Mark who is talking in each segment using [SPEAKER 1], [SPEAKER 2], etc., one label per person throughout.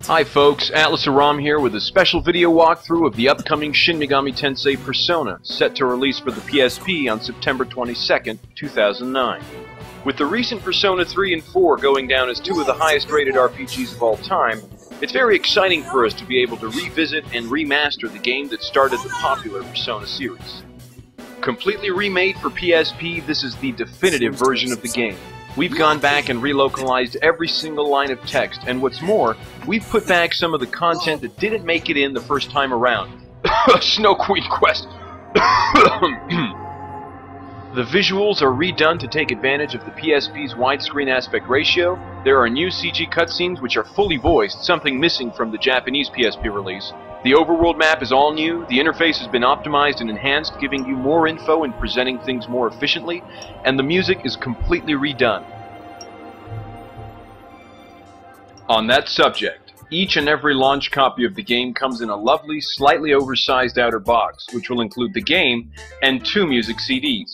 [SPEAKER 1] Hi folks, Atlas Aram here with a special video walkthrough of the upcoming Shin Megami Tensei Persona, set to release for the PSP on September 22nd, 2009. With the recent Persona 3 and 4 going down as two of the highest rated RPGs of all time, it's very exciting for us to be able to revisit and remaster the game that started the popular Persona series. Completely remade for PSP, this is the definitive version of the game. We've gone back and relocalized every single line of text, and what's more, we've put back some of the content that didn't make it in the first time around. Snow Queen Quest! The visuals are redone to take advantage of the PSP's widescreen aspect ratio. There are new CG cutscenes which are fully voiced, something missing from the Japanese PSP release. The overworld map is all new, the interface has been optimized and enhanced, giving you more info and presenting things more efficiently, and the music is completely redone. On that subject, each and every launch copy of the game comes in a lovely, slightly oversized outer box, which will include the game and 2 music CDs.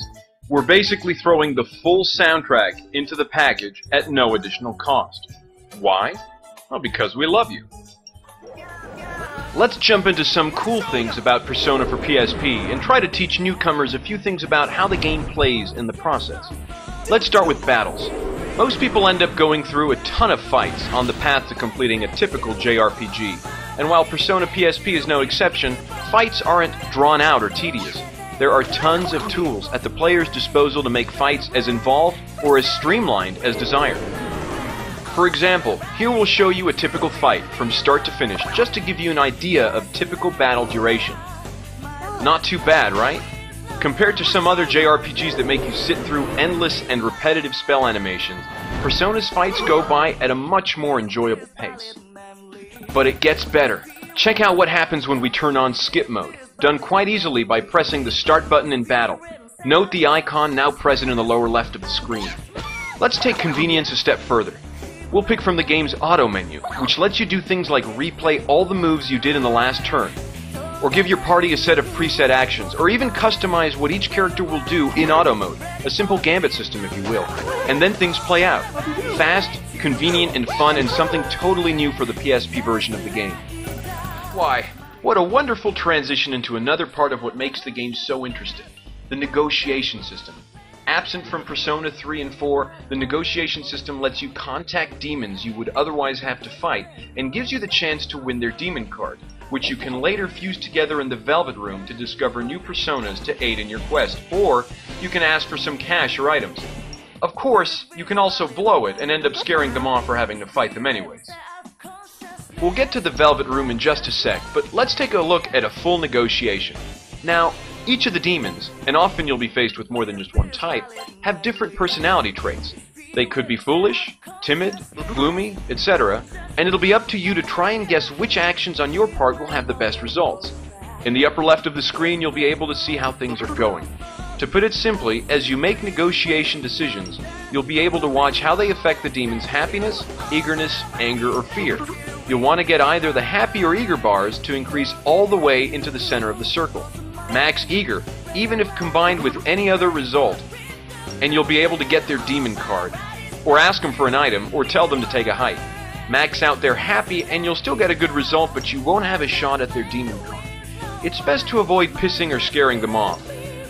[SPEAKER 1] We're basically throwing the full soundtrack into the package at no additional cost. Why? Well, because we love you. Let's jump into some cool things about Persona for PSP and try to teach newcomers a few things about how the game plays in the process. Let's start with battles. Most people end up going through a ton of fights on the path to completing a typical JRPG, and while Persona PSP is no exception, fights aren't drawn out or tedious. There are tons of tools at the player's disposal to make fights as involved or as streamlined as desired. For example, here we'll show you a typical fight from start to finish, just to give you an idea of typical battle duration. Not too bad, right? Compared to some other JRPGs that make you sit through endless and repetitive spell animations, Persona's fights go by at a much more enjoyable pace. But it gets better. Check out what happens when we turn on skip mode, done quite easily by pressing the start button in battle. Note the icon now present in the lower left of the screen. Let's take convenience a step further. We'll pick from the game's auto menu, which lets you do things like replay all the moves you did in the last turn, or give your party a set of preset actions, or even customize what each character will do in auto mode, a simple gambit system if you will, and then things play out. Fast, convenient, and fun, and something totally new for the PSP version of the game. Why, what a wonderful transition into another part of what makes the game so interesting, the negotiation system. Absent from Persona 3 and 4, the negotiation system lets you contact demons you would otherwise have to fight, and gives you the chance to win their demon card, which you can later fuse together in the Velvet Room to discover new personas to aid in your quest, or you can ask for some cash or items. Of course, you can also blow it and end up scaring them off for having to fight them anyways. We'll get to the Velvet Room in just a sec, but let's take a look at a full negotiation. Now, each of the demons, and often you'll be faced with more than just one type, have different personality traits. They could be foolish, timid, gloomy, etc., and it'll be up to you to try and guess which actions on your part will have the best results. In the upper left of the screen, you'll be able to see how things are going. To put it simply, as you make negotiation decisions, you'll be able to watch how they affect the demon's happiness, eagerness, anger, or fear. You'll want to get either the happy or eager bars to increase all the way into the center of the circle. Max eager, even if combined with any other result, and you'll be able to get their demon card, or ask them for an item, or tell them to take a hike. Max out their happy, and you'll still get a good result, but you won't have a shot at their demon card. It's best to avoid pissing or scaring them off.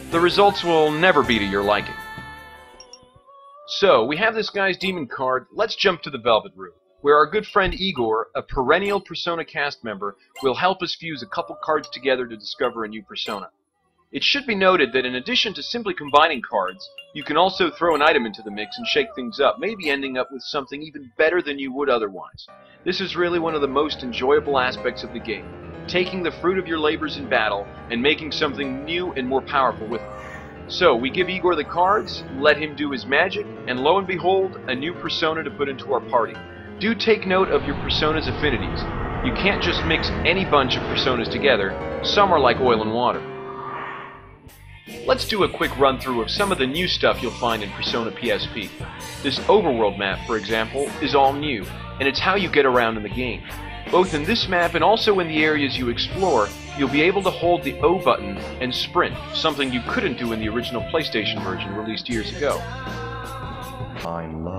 [SPEAKER 1] The results will never be to your liking. So, we have this guy's demon card. Let's jump to the Velvet Room, where our good friend Igor, a perennial Persona cast member, will help us fuse a couple cards together to discover a new persona. It should be noted that in addition to simply combining cards, you can also throw an item into the mix and shake things up, maybe ending up with something even better than you would otherwise. This is really one of the most enjoyable aspects of the game, taking the fruit of your labors in battle and making something new and more powerful with it. So, we give Igor the cards, let him do his magic, and lo and behold, a new persona to put into our party. Do take note of your persona's affinities. You can't just mix any bunch of personas together. Some are like oil and water. Let's do a quick run-through of some of the new stuff you'll find in Persona PSP. This overworld map, for example, is all new, and it's how you get around in the game. Both in this map and also in the areas you explore, you'll be able to hold the O button and sprint, something you couldn't do in the original PlayStation version released years ago.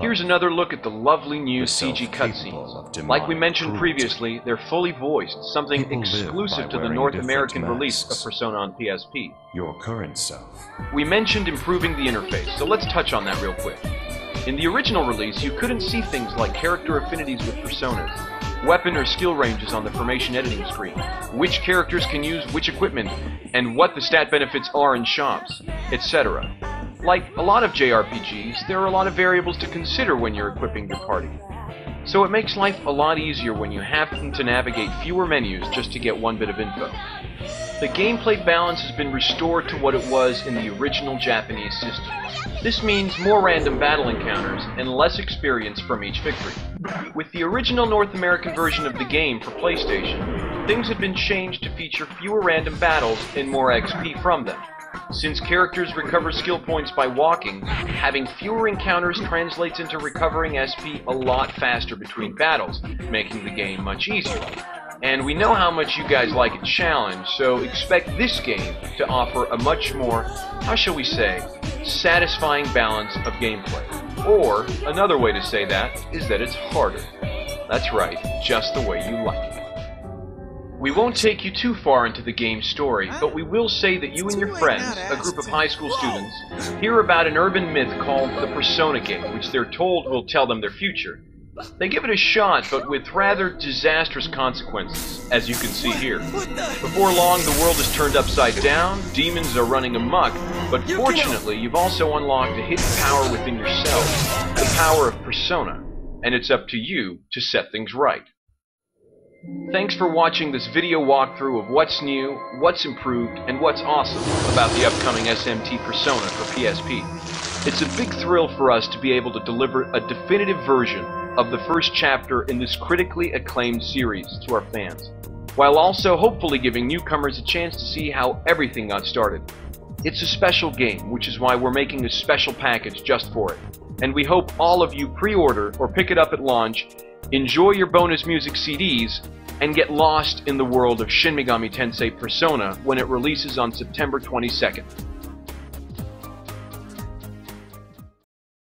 [SPEAKER 1] Here's another look at the lovely new CG cutscenes. Like we mentioned previously, they're fully voiced, something exclusive to the North American release of Persona on PSP.
[SPEAKER 2] Your current self.
[SPEAKER 1] We mentioned improving the interface, so let's touch on that real quick. In the original release, you couldn't see things like character affinities with personas, weapon or skill ranges on the formation editing screen, which characters can use which equipment, and what the stat benefits are in shops, etc. Like a lot of JRPGs, there are a lot of variables to consider when you're equipping your party. So it makes life a lot easier when you happen to navigate fewer menus just to get one bit of info. The gameplay balance has been restored to what it was in the original Japanese system. This means more random battle encounters and less experience from each victory. With the original North American version of the game for PlayStation, things had been changed to feature fewer random battles and more XP from them. Since characters recover skill points by walking, having fewer encounters translates into recovering SP a lot faster between battles, making the game much easier. And we know how much you guys like a challenge, so expect this game to offer a much more, how shall we say, satisfying balance of gameplay. Or, another way to say that is that it's harder. That's right, just the way you like it. We won't take you too far into the game's story, but we will say that you and your friends, a group of high school students, hear about an urban myth called the Persona game, which they're told will tell them their future. They give it a shot, but with rather disastrous consequences, as you can see here. Before long, the world is turned upside down, demons are running amok, but fortunately, you've also unlocked a hidden power within yourselves, the power of Persona, and it's up to you to set things right. Thanks for watching this video walkthrough of what's new, what's improved, and what's awesome about the upcoming SMT Persona for PSP. It's a big thrill for us to be able to deliver a definitive version of the first chapter in this critically acclaimed series to our fans, while also hopefully giving newcomers a chance to see how everything got started. It's a special game, which is why we're making a special package just for it, and we hope all of you pre-order or pick it up at launch, enjoy your bonus music CDs, and get lost in the world of Shin Megami Tensei Persona when it releases on September 22nd.